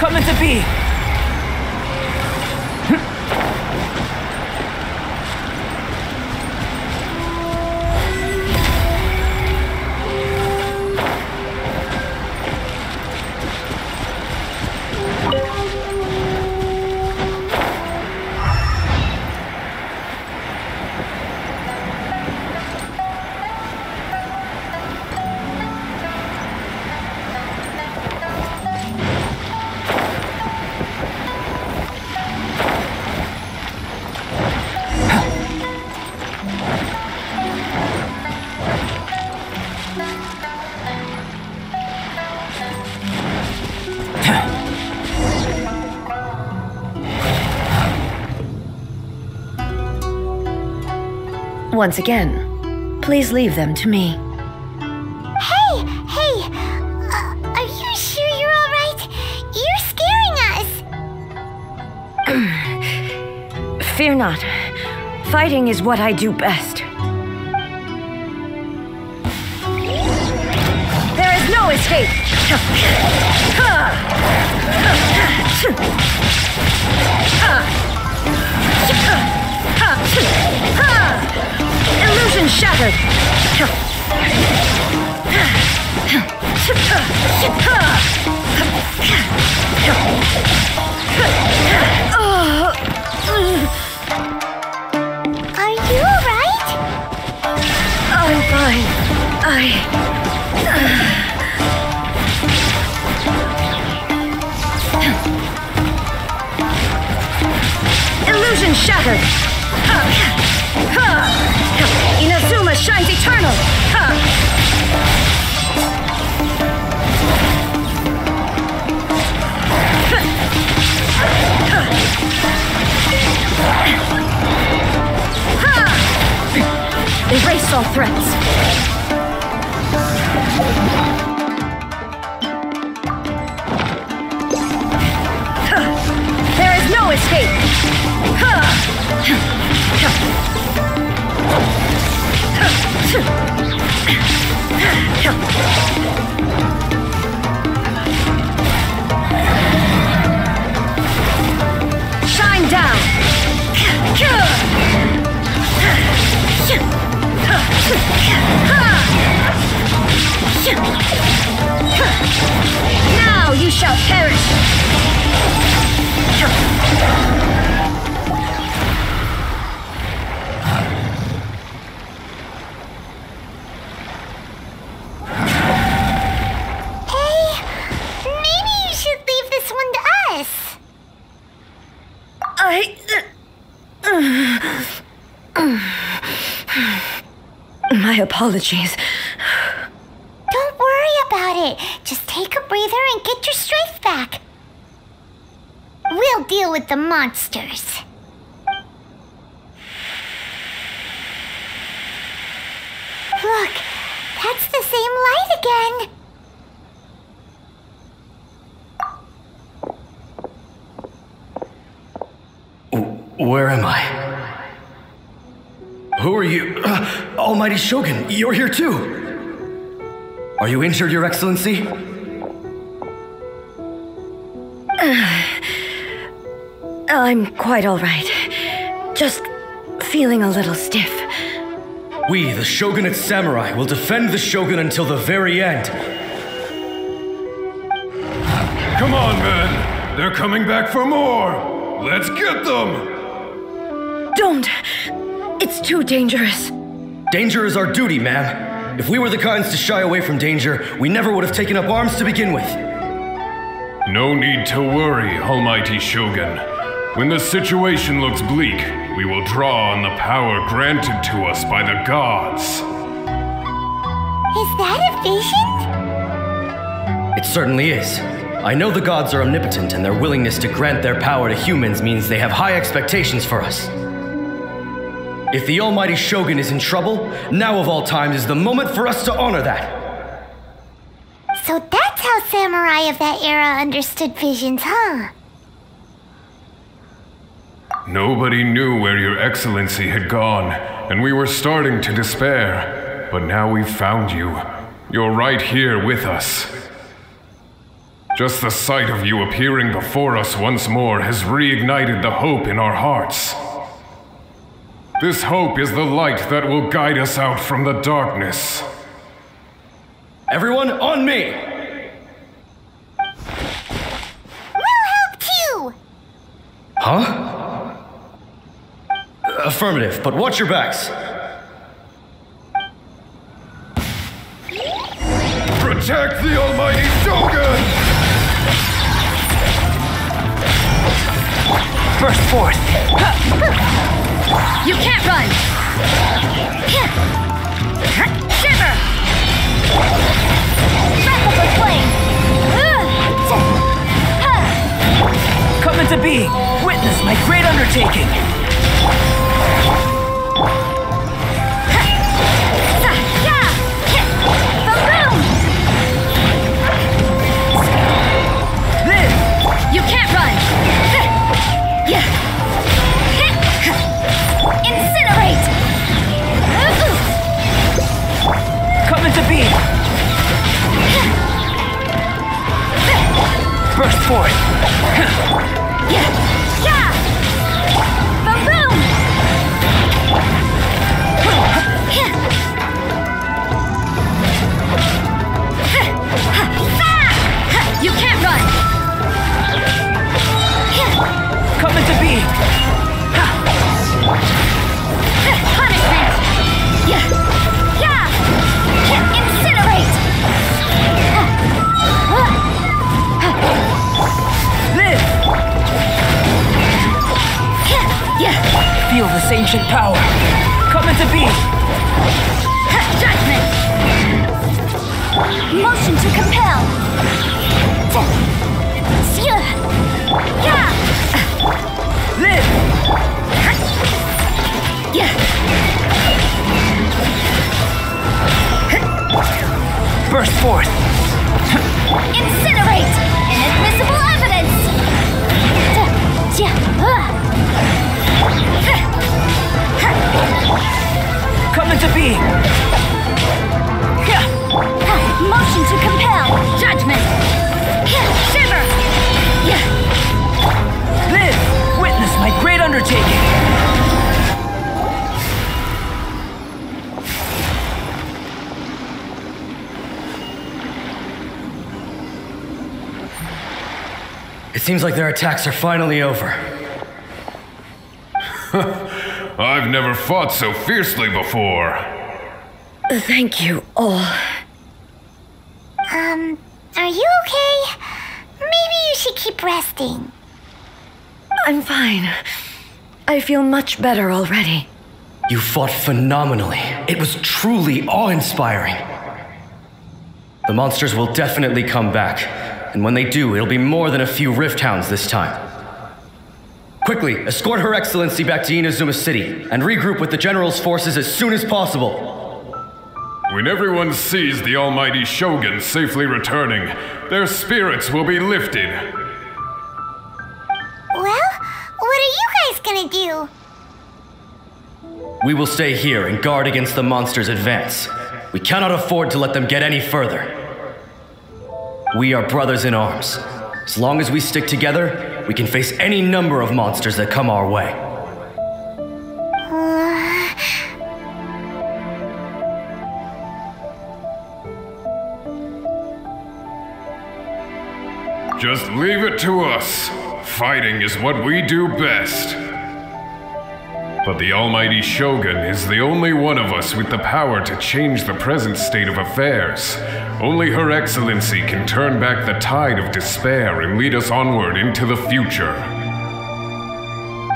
come into being. Once again, please leave them to me. Hey! Are you sure you're all right? You're scaring us! Fear not. Fighting is what I do best. There is no escape! Illusion shattered! Are you alright? I'm fine. Illusion shattered! Inazuma shines eternal! Erase all threats! There is no escape! Shine down! Now you shall perish! My apologies. Don't worry about it. Just take a breather and get your strength back. We'll deal with the monsters. Look, that's the same light again. Where am I? Who are you? Almighty Shogun, you're here too! Are you injured, Your Excellency? I'm quite all right. Just feeling a little stiff. We, the Shogunate Samurai, will defend the Shogun until the very end. Come on, men! They're coming back for more! Let's get them! Don't! It's too dangerous. Danger is our duty, ma'am. If we were the kinds to shy away from danger, we never would have taken up arms to begin with. No need to worry, Almighty Shogun. When the situation looks bleak, we will draw on the power granted to us by the gods. Is that a vision? It certainly is. I know the gods are omnipotent, and their willingness to grant their power to humans means they have high expectations for us. If the Almighty Shogun is in trouble, now of all times is the moment for us to honor that. So that's how samurai of that era understood visions, huh? Nobody knew where Your Excellency had gone, and we were starting to despair. But now we've found you. You're right here with us. Just the sight of you appearing before us once more has reignited the hope in our hearts. This hope is the light that will guide us out from the darkness. Everyone, on me! We'll help too! Huh? Affirmative, but watch your backs. Protect the almighty Shogun! Burst forth! You can't run! Shiver! Replicate flame! Come into being! Witness my great undertaking! Live! You can't run! Incinerate! Come into being! Burst forth! Boom! You can't run! Come into being! Punishment! Incinerate! Live! Feel this ancient power! Come into being! Judgment! Motion to compel! Live! Burst forth! Incinerate! Inadmissible evidence! Come into being! Motion to compel! Judgment! Shiver! Live! Witness my great undertaking! It seems like their attacks are finally over. I've never fought so fiercely before. Thank you all. Are you okay? Maybe you should keep resting. I'm fine. I feel much better already. You fought phenomenally. It was truly awe-inspiring. The monsters will definitely come back, and when they do, it'll be more than a few Rift Hounds this time. Quickly, escort Her Excellency back to Inazuma City, and regroup with the General's forces as soon as possible. When everyone sees the almighty Shogun safely returning, their spirits will be lifted. Well, what are you guys gonna do? We will stay here and guard against the monsters' advance. We cannot afford to let them get any further. We are brothers in arms. As long as we stick together, we can face any number of monsters that come our way. Just leave it to us. Fighting is what we do best. But the almighty Shogun is the only one of us with the power to change the present state of affairs. Only Her Excellency can turn back the tide of despair and lead us onward into the future.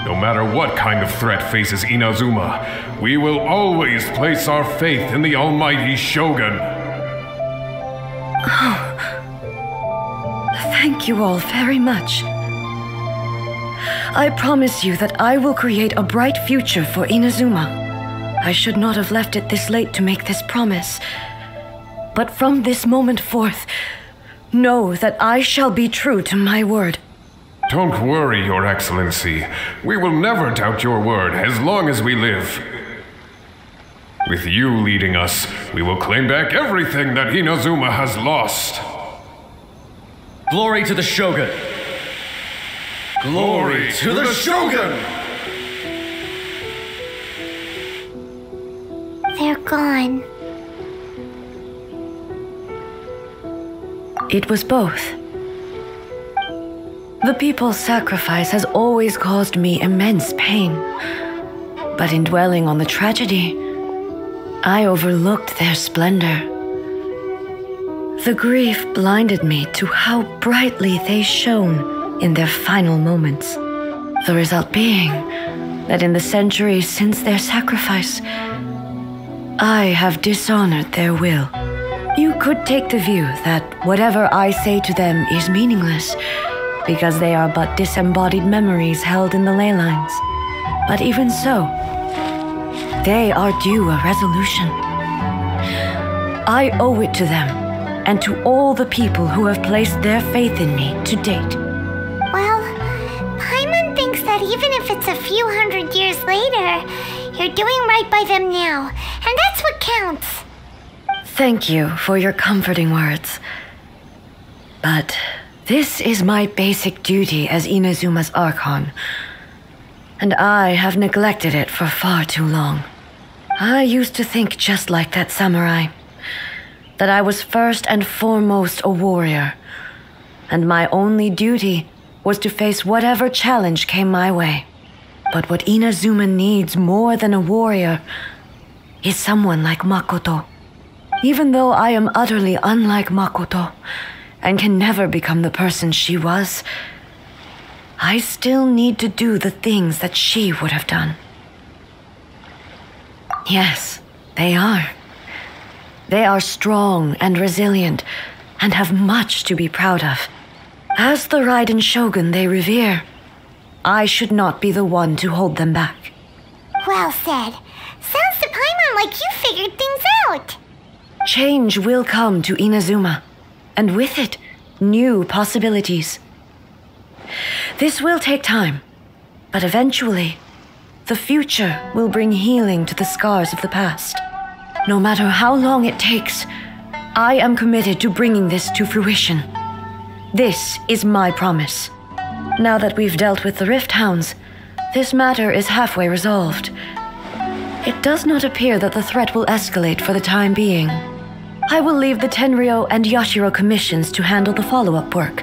No matter what kind of threat faces Inazuma, we will always place our faith in the almighty Shogun. Thank you all very much. I promise you that I will create a bright future for Inazuma. I should not have left it this late to make this promise. But from this moment forth, know that I shall be true to my word. Don't worry, Your Excellency. We will never doubt your word as long as we live. With you leading us, we will claim back everything that Inazuma has lost. Glory to the Shogun! Glory to the Shogun! They're gone. It was both. The people's sacrifice has always caused me immense pain. But in dwelling on the tragedy, I overlooked their splendor. The grief blinded me to how brightly they shone in their final moments. The result being that in the centuries since their sacrifice, I have dishonored their will. You could take the view that whatever I say to them is meaningless, because they are but disembodied memories held in the ley lines. But even so, they are due a resolution. I owe it to them, and to all the people who have placed their faith in me to date. Well, Paimon thinks that even if it's a few hundred years later, you're doing right by them now, and that's what counts. Thank you for your comforting words. But this is my basic duty as Inazuma's Archon, and I have neglected it for far too long. I used to think just like that samurai, that I was first and foremost a warrior, and my only duty was to face whatever challenge came my way. But what Inazuma needs more than a warrior is someone like Makoto. Even though I am utterly unlike Makoto and can never become the person she was, I still need to do the things that she would have done. Yes, they are. They are strong and resilient and have much to be proud of. As the Raiden Shogun they revere, I should not be the one to hold them back. Well said. Sounds to Paimon like you figured things out. Change will come to Inazuma, and with it, new possibilities. This will take time, but eventually, the future will bring healing to the scars of the past. No matter how long it takes, I am committed to bringing this to fruition. This is my promise. Now that we've dealt with the Rift Hounds, this matter is halfway resolved. It does not appear that the threat will escalate for the time being. I will leave the Tenryo and Yashiro commissions to handle the follow-up work,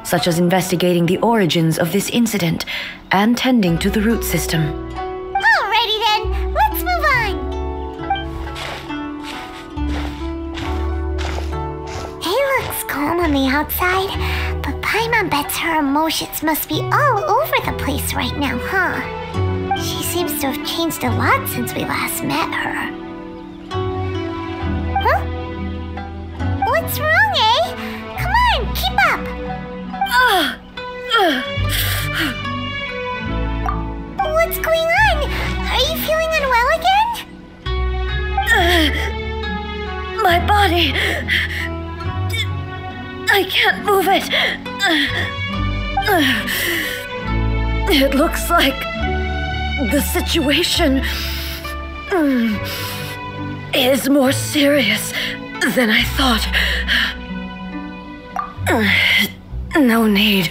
such as investigating the origins of this incident and tending to the root system. Alrighty then, let's move on. It looks calm on the outside, but Paimon bets her emotions must be all over the place right now, huh? She seems to have changed a lot since we last met her. Huh? What's wrong, eh? Come on, keep up! What's going on? Are you feeling unwell again? My body... I can't move it. It looks like the situation is more serious than I thought. No need.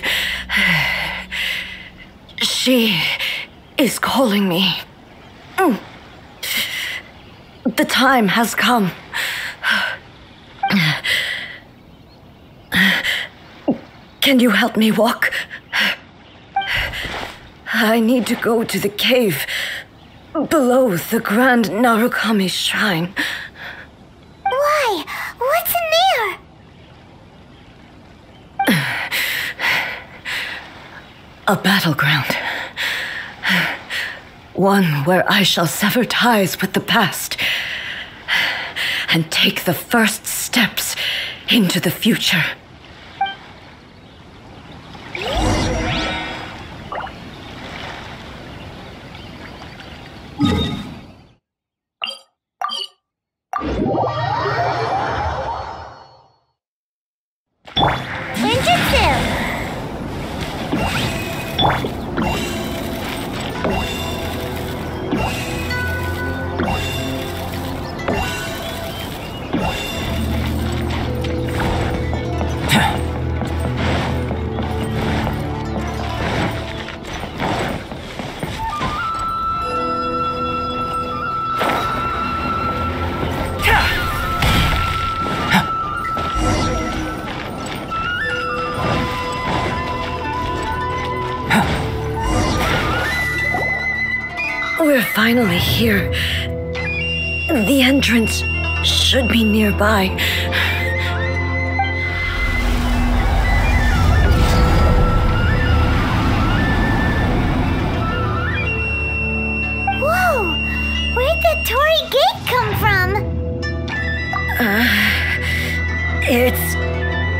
She is calling me. The time has come. Can you help me walk? I need to go to the cave below the Grand Narukami Shrine. Why? What's in there? A battleground. One where I shall sever ties with the past and take the first steps into the future. finally here. The entrance should be nearby. Whoa! Where'd the Torii Gate come from? It's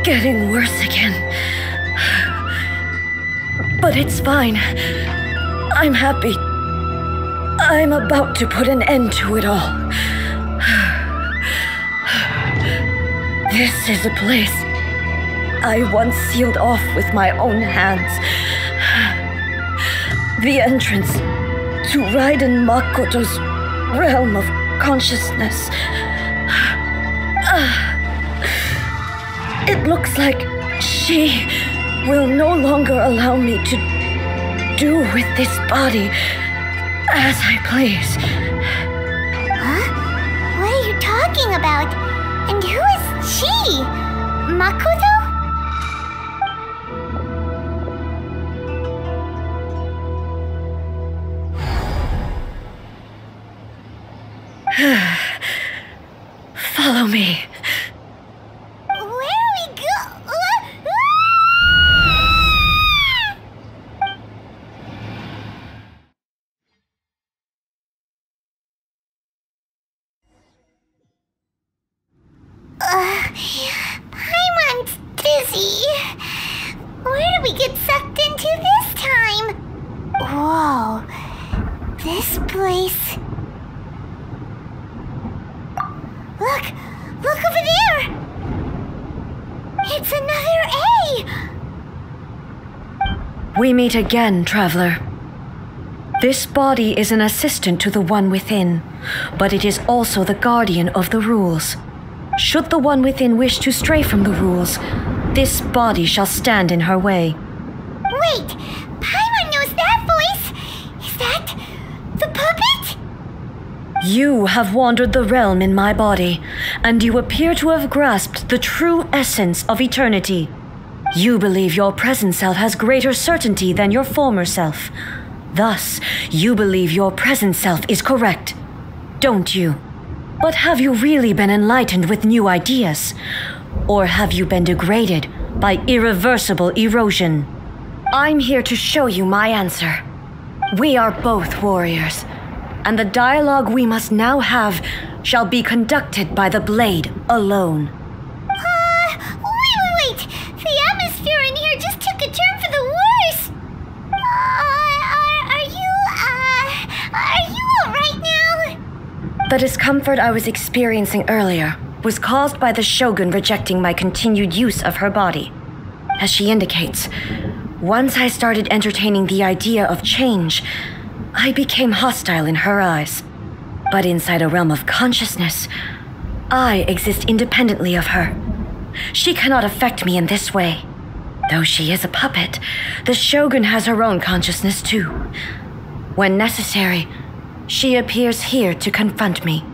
getting worse again. But it's fine. I'm happy. I'm about to put an end to it all. This is a place I once sealed off with my own hands. The entrance to Raiden Makoto's realm of consciousness. It looks like she will no longer allow me to do with this body as I please. Huh? What are you talking about? And who is she? Makoto? Follow me. Where are we Paimon's dizzy. Where did we get sucked into this time? Whoa. This place... Look over there! It's another A! We meet again, traveler. This body is an assistant to the one within, but it is also the guardian of the rules. Should the one within wish to stray from the rules, this body shall stand in her way. Wait! Paimon knows that voice! Is that the puppet? You have wandered the realm in my body, and you appear to have grasped the true essence of eternity. You believe your present self has greater certainty than your former self. Thus, you believe your present self is correct, don't you? But have you really been enlightened with new ideas? Or have you been degraded by irreversible erosion? I'm here to show you my answer. We are both warriors, and the dialogue we must now have shall be conducted by the blade alone. Wait! The atmosphere in here just took a turn for the worse! Are you alright now? The discomfort I was experiencing earlier was caused by the Shogun rejecting my continued use of her body. As she indicates, once I started entertaining the idea of change, I became hostile in her eyes. But inside a realm of consciousness, I exist independently of her. She cannot affect me in this way. Though she is a puppet, the Shogun has her own consciousness too. When necessary, she appears here to confront me.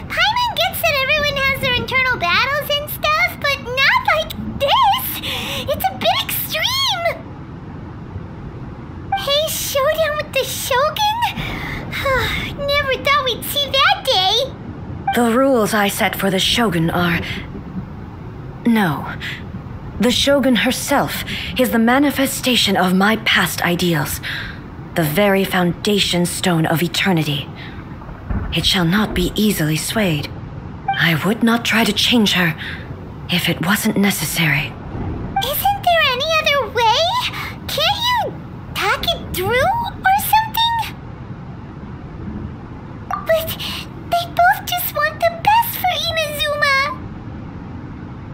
Paimon gets that everyone has their internal battles and stuff, but not like this! It's a bit extreme! Hey, showdown with the Shogun? Never thought we'd see that day! The rules I set for the Shogun are... No. The Shogun herself is the manifestation of my past ideals, the very foundation stone of eternity. It shall not be easily swayed. I would not try to change her if it wasn't necessary. Isn't there any other way? Can't you talk it through or something? But they both just want the best for Inazuma.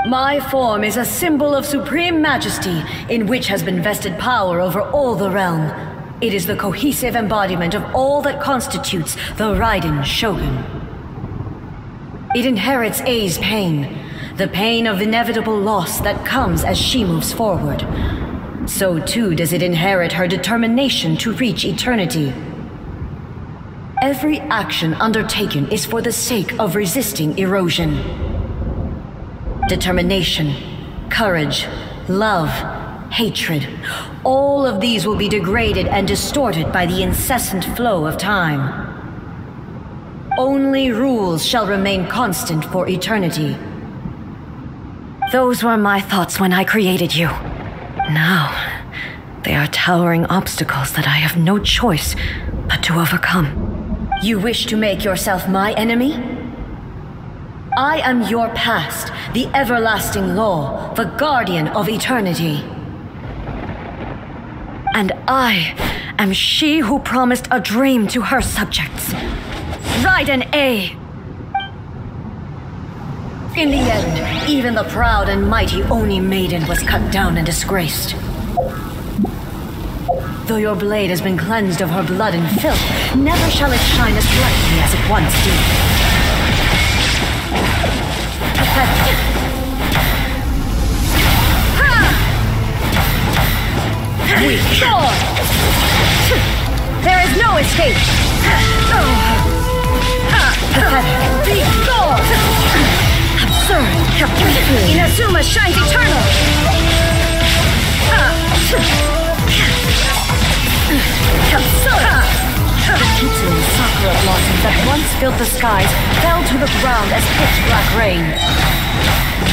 My form is a symbol of supreme majesty in which has been vested power over all the realm. It is the cohesive embodiment of all that constitutes the Raiden Shogun. It inherits Ei's pain, the pain of inevitable loss that comes as she moves forward. So too does it inherit her determination to reach eternity. Every action undertaken is for the sake of resisting erosion. Determination, courage, love, hatred, All of these will be degraded and distorted by the incessant flow of time. Only rules shall remain constant for eternity. Those were my thoughts when I created you. Now, they are towering obstacles that I have no choice but to overcome. You wish to make yourself my enemy? I am your past, the everlasting law, the guardian of eternity. And I am she who promised a dream to her subjects. Right an A. In the end, even the proud and mighty Oni maiden was cut down and disgraced. Though your blade has been cleansed of her blood and filth, never shall it shine as brightly as it once did. Pathetic. Weak. There is no escape. Pathetic. Be gone! Absurd. Inazuma shines eternal. Absurd. The tinsel sakura blossoms that once filled the skies fell to the ground as pitch black rain.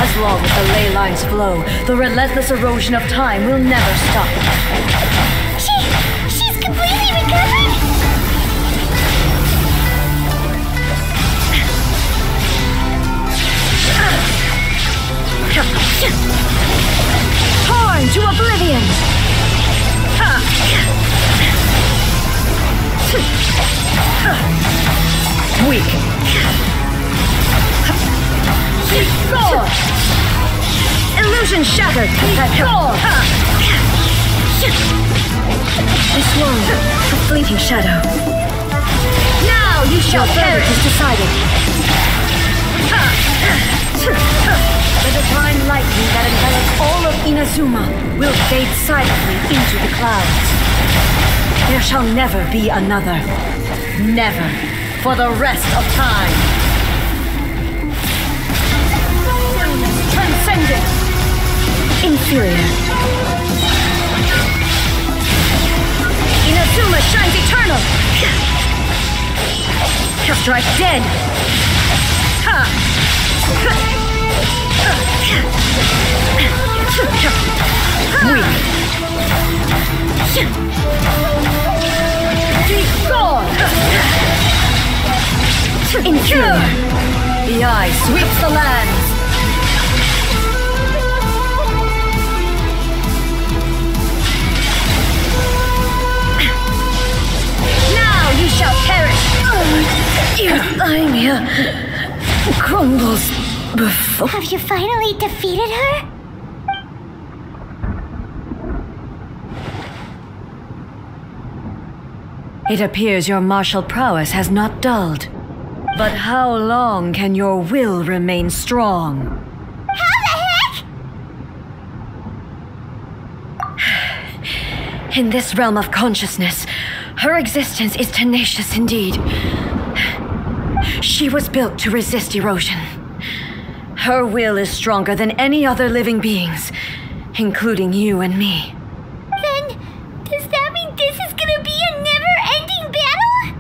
As long as the ley lines flow, the relentless erosion of time will never stop. She's completely recovered? Torn to oblivion! Weak. Gone! Illusion shattered! Gone! This one, a fleeting shadow. Now you shall perish! Is decided. The divine lightning that envelops all of Inazuma will fade silently into the clouds. There shall never be another. Never. For the rest of time. Transcendent. Inferior. Inazuma shines eternal. Strike dead. Weak. Be gone! Inferior. The eye sweeps the lands. Now you shall perish. Lying here crumbles before. Have you finally defeated her? It appears your martial prowess has not dulled. But how long can your will remain strong? How the heck? In this realm of consciousness, her existence is tenacious indeed. She was built to resist erosion. Her will is stronger than any other living being's, including you and me. Then, does that mean this is gonna be a never-ending battle?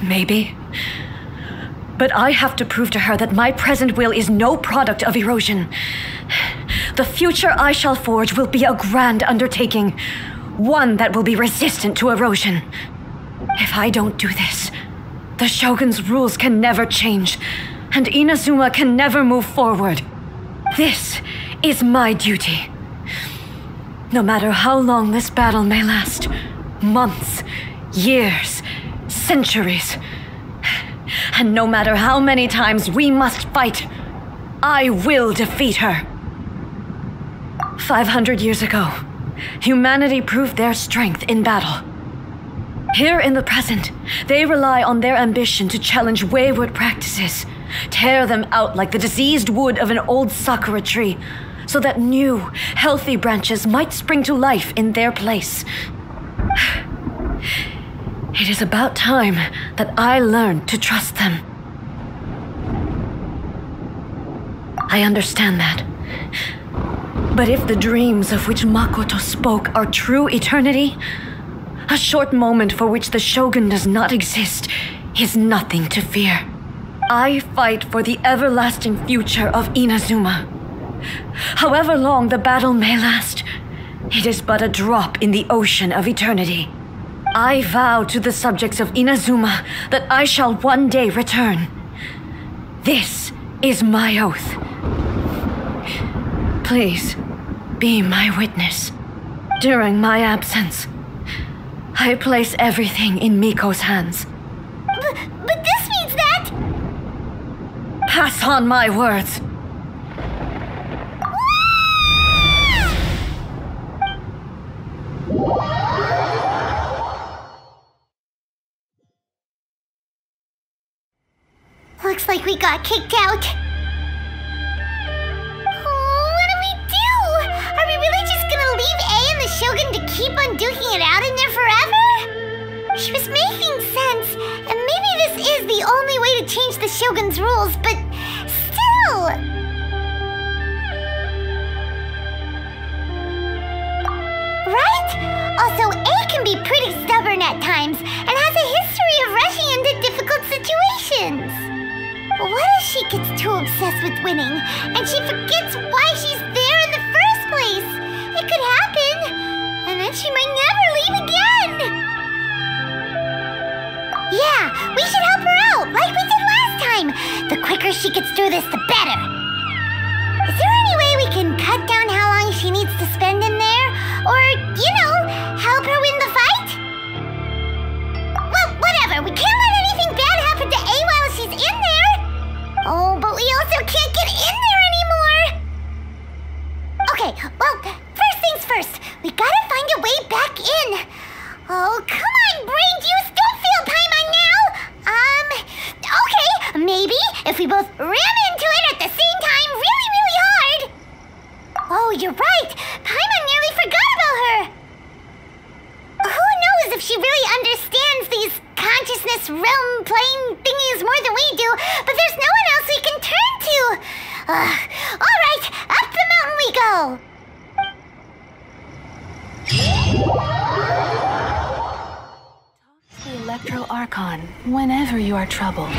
Maybe. But I have to prove to her that my present will is no product of erosion. The future I shall forge will be a grand undertaking, one that will be resistant to erosion. If I don't do this, the Shogun's rules can never change, and Inazuma can never move forward. This is my duty. No matter how long this battle may last, months, years, centuries, and no matter how many times we must fight, I will defeat her. 500 years ago, humanity proved their strength in battle. Here in the present, they rely on their ambition to challenge wayward practices, tear them out like the diseased wood of an old sakura tree, so that new, healthy branches might spring to life in their place. It is about time that I learned to trust them. I understand that. But if the dreams of which Makoto spoke are true eternity, a short moment for which the Shogun does not exist is nothing to fear. I fight for the everlasting future of Inazuma. However long the battle may last, it is but a drop in the ocean of eternity. I vow to the subjects of Inazuma that I shall one day return. This is my oath. Please, be my witness. During my absence, I place everything in Miko's hands. But this means that... Pass on my words. Looks like we got kicked out. Oh, what do we do? Are we really just gonna leave A and the Shogun to keep on duking it out in there forever? She was making sense, and maybe this is the only way to change the Shogun's rules, but still... Right? Also, A can be pretty stubborn at times, and has a history of rushing into difficult situations. What if she gets too obsessed with winning, and she forgets why she's there in the first place? It could happen, and then she might never leave again. Yeah, we should help her out, like we did last time. The quicker she gets through this, the better. Is there any way we can cut down how long she needs to spend in there? Or, you know, help her win the fight? Well, whatever, we can't let anything bad happen to A while she's in there. Oh, but we also can't get in there anymore! Okay, well, first things first. We gotta find a way back in. Oh, come on, brain juice! Don't feel Paimon now! Okay, maybe if we both ram into it at the same time really, really hard. Oh, you're right! Paimon nearly forgot about her! Who knows if she really understands these consciousness realm plane thingies more than we do, but there's no one else we can turn to. Alright, up the mountain we go. The Electro Archon whenever you are troubled.